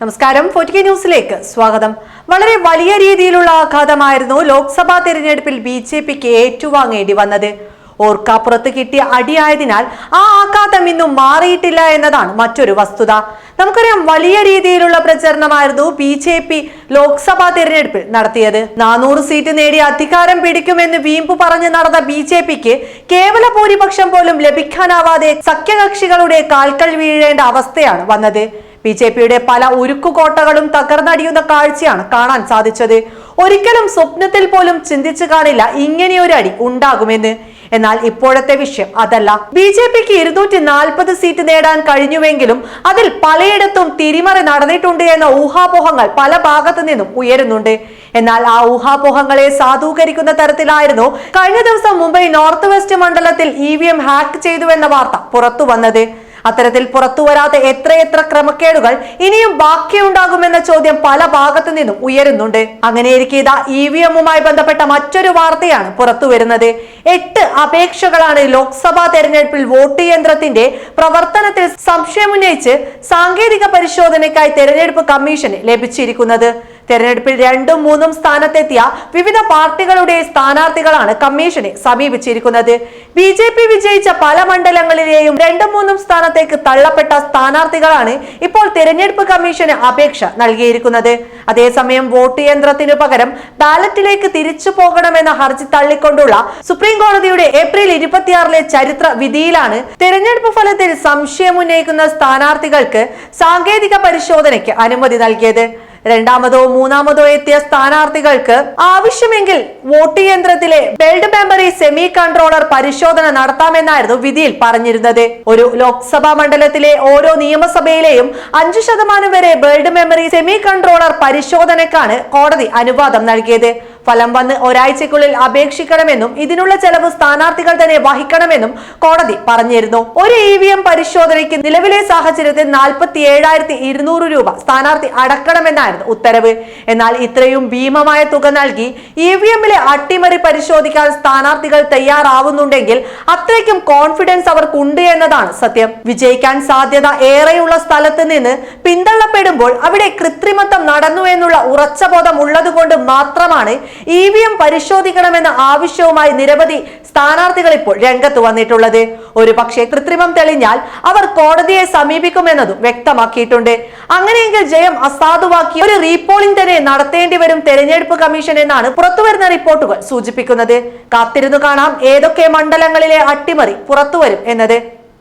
നമസ്കാരം. 4K ന്യൂസിലേക്ക് സ്വാഗതം. വളരെ വലിയ രീതിയിലുള്ള ആഘാതമായിരുന്നു ലോക്സഭാ തെരഞ്ഞെടുപ്പിൽ ബിജെപിക്ക് ഏറ്റുവാങ്ങേണ്ടി വന്നത്. ഓർക്കാപ്പുറത്ത് കിട്ടിയ അടിയായതിനാൽ ആ ആഘാതം ഇന്നും മാറിയിട്ടില്ല എന്നതാണ് മറ്റൊരു വസ്തുത. നമുക്കറിയാം, വലിയ രീതിയിലുള്ള പ്രചരണമായിരുന്നു ബിജെപി ലോക്സഭാ തെരഞ്ഞെടുപ്പിൽ നടത്തിയത്. 400 സീറ്റ് നേടി അധികാരം പിടിക്കുമെന്ന് വീമ്പു പറഞ്ഞ് നടന്ന ബിജെപിക്ക് കേവല ഭൂരിപക്ഷം പോലും ലഭിക്കാനാവാതെ സഖ്യകക്ഷികളുടെ കാൽക്കൽ വീഴേണ്ട അവസ്ഥയാണ് വന്നത്. ബിജെപിയുടെ പല ഉരുക്കുകോട്ടകളും തകർന്നടിയുന്ന കാഴ്ചയാണ് കാണാൻ സാധിച്ചത്. ഒരിക്കലും സ്വപ്നത്തിൽ പോലും ചിന്തിച്ചു കാണില്ല ഇങ്ങനെയൊരു അടി ഉണ്ടാകുമെന്ന്. എന്നാൽ ഇപ്പോഴത്തെ വിഷയം അതല്ല. ബിജെപിക്ക് 240 സീറ്റ് നേടാൻ കഴിഞ്ഞുവെങ്കിലും അതിൽ പലയിടത്തും തിരിമറി നടന്നിട്ടുണ്ട് എന്ന ഊഹാപോഹങ്ങൾ പല ഭാഗത്തു നിന്നും ഉയരുന്നുണ്ട്. എന്നാൽ ആ ഊഹാപോഹങ്ങളെ സാധൂകരിക്കുന്ന തരത്തിലായിരുന്നു കഴിഞ്ഞ ദിവസം മുംബൈ നോർത്ത് വെസ്റ്റ് മണ്ഡലത്തിൽ EVM ഹാക്ക് ചെയ്തുവെന്ന വാർത്ത പുറത്തു വന്നത്. അത്തരത്തിൽ പുറത്തുവരാത്ത എത്രയെത്ര ക്രമക്കേടുകൾ ഇനിയും ബാക്കിയുണ്ടാകുമെന്ന ചോദ്യം പല ഭാഗത്തു നിന്നും ഉയരുന്നുണ്ട്. അങ്ങനെയിരിക്കെ ഇതാ EVMുമായി ബന്ധപ്പെട്ട മറ്റൊരു വാർത്തയാണ് പുറത്തു വരുന്നത്. 8 അപേക്ഷകളാണ് ലോക്സഭാ തെരഞ്ഞെടുപ്പിൽ വോട്ട് യന്ത്രത്തിന്റെ പ്രവർത്തനത്തിൽ സംശയമുന്നയിച്ച് സാങ്കേതിക പരിശോധനയ്ക്കായി തെരഞ്ഞെടുപ്പ് കമ്മീഷന് ലഭിച്ചിരിക്കുന്നത്. തെരഞ്ഞെടുപ്പിൽ 2ഉം 3ഉം സ്ഥാനത്തെത്തിയ വിവിധ പാർട്ടികളുടെ സ്ഥാനാർത്ഥികളാണ് കമ്മീഷനെ സമീപിച്ചിരിക്കുന്നത്. ബിജെപി വിജയിച്ച പല മണ്ഡലങ്ങളിലെയും 2ഉം 3ഉം സ്ഥാനത്തേക്ക് തള്ളപ്പെട്ട സ്ഥാനാർത്ഥികളാണ് ഇപ്പോൾ തെരഞ്ഞെടുപ്പ് കമ്മീഷന് അപേക്ഷ നൽകിയിരിക്കുന്നത്. അതേസമയം വോട്ട് യന്ത്രത്തിനു പകരം ബാലറ്റിലേക്ക് തിരിച്ചു പോകണമെന്ന ഹർജി തള്ളിക്കൊണ്ടുള്ള സുപ്രീം കോടതിയുടെ ഏപ്രിൽ 26 ചരിത്ര വിധിയിലാണ് തെരഞ്ഞെടുപ്പ് ഫലത്തിൽ സംശയമുന്നയിക്കുന്ന സ്ഥാനാർത്ഥികൾക്ക് സാങ്കേതിക പരിശോധനയ്ക്ക് അനുമതി നൽകിയത്. രണ്ടാമതോ മൂന്നാമതോ എത്തിയ സ്ഥാനാർത്ഥികൾക്ക് ആവശ്യമെങ്കിൽ വോട്ട് യന്ത്രത്തിലെ ബെൽഡ് മെമ്മറി സെമി കൺട്രോളർ പരിശോധന നടത്താമെന്നായിരുന്നു വിധിയിൽ പറഞ്ഞിരുന്നത്. ഒരു ലോക്സഭാ മണ്ഡലത്തിലെ ഓരോ നിയമസഭയിലെയും 5% വരെ ബെൽഡ് മെമ്മറി സെമി കൺട്രോളർ പരിശോധനയ്ക്കാണ് കോടതി അനുവാദം നൽകിയത്. ഫലം വന്ന് ഒരാഴ്ചക്കുള്ളിൽ അപേക്ഷിക്കണമെന്നും ഇതിനുള്ള ചെലവ് സ്ഥാനാർത്ഥികൾ തന്നെ വഹിക്കണമെന്നും കോടതി പറഞ്ഞിരുന്നു. ഒരു EVM പരിശോധനയ്ക്ക് നിലവിലെ സാഹചര്യത്തിൽ 47,200 രൂപ സ്ഥാനാർത്ഥി അടക്കണമെന്നായിരുന്നു ഉത്തരവ്. എന്നാൽ ഇത്രയും ഭീമമായ തുക നൽകി EVMിലെ അട്ടിമറി പരിശോധിക്കാൻ സ്ഥാനാർത്ഥികൾ തയ്യാറാവുന്നുണ്ടെങ്കിൽ അത്രയ്ക്കും കോൺഫിഡൻസ് അവർക്കുണ്ട് എന്നതാണ് സത്യം. വിജയിക്കാൻ സാധ്യത ഏറെയുള്ള സ്ഥലത്ത് നിന്ന് പിന്തള്ളപ്പെടുമ്പോൾ അവിടെ കൃത്രിമത്വം നടന്നു എന്നുള്ള ഉറച്ച ബോധം ഉള്ളതുകൊണ്ട് മാത്രമാണ് EVM പരിശോധിക്കണമെന്ന ആവശ്യവുമായി നിരവധി സ്ഥാനാർത്ഥികൾ ഇപ്പോൾ രംഗത്ത് വന്നിട്ടുള്ളത്. ഒരു പക്ഷേ കൃത്രിമം തെളിഞ്ഞാൽ അവർ കോടതിയെ സമീപിക്കുമെന്നതും വ്യക്തമാക്കിയിട്ടുണ്ട്. അങ്ങനെയെങ്കിൽ ജയം അസാധുവാക്കി ഒരു റീപോളിംഗ് തന്നെ നടത്തേണ്ടി വരും തെരഞ്ഞെടുപ്പ് കമ്മീഷൻ എന്നാണ് പുറത്തുവരുന്ന റിപ്പോർട്ടുകൾ സൂചിപ്പിക്കുന്നത്. കാത്തിരുന്നു കാണാം ഏതൊക്കെ മണ്ഡലങ്ങളിലെ അട്ടിമറി പുറത്തുവരും എന്നത്.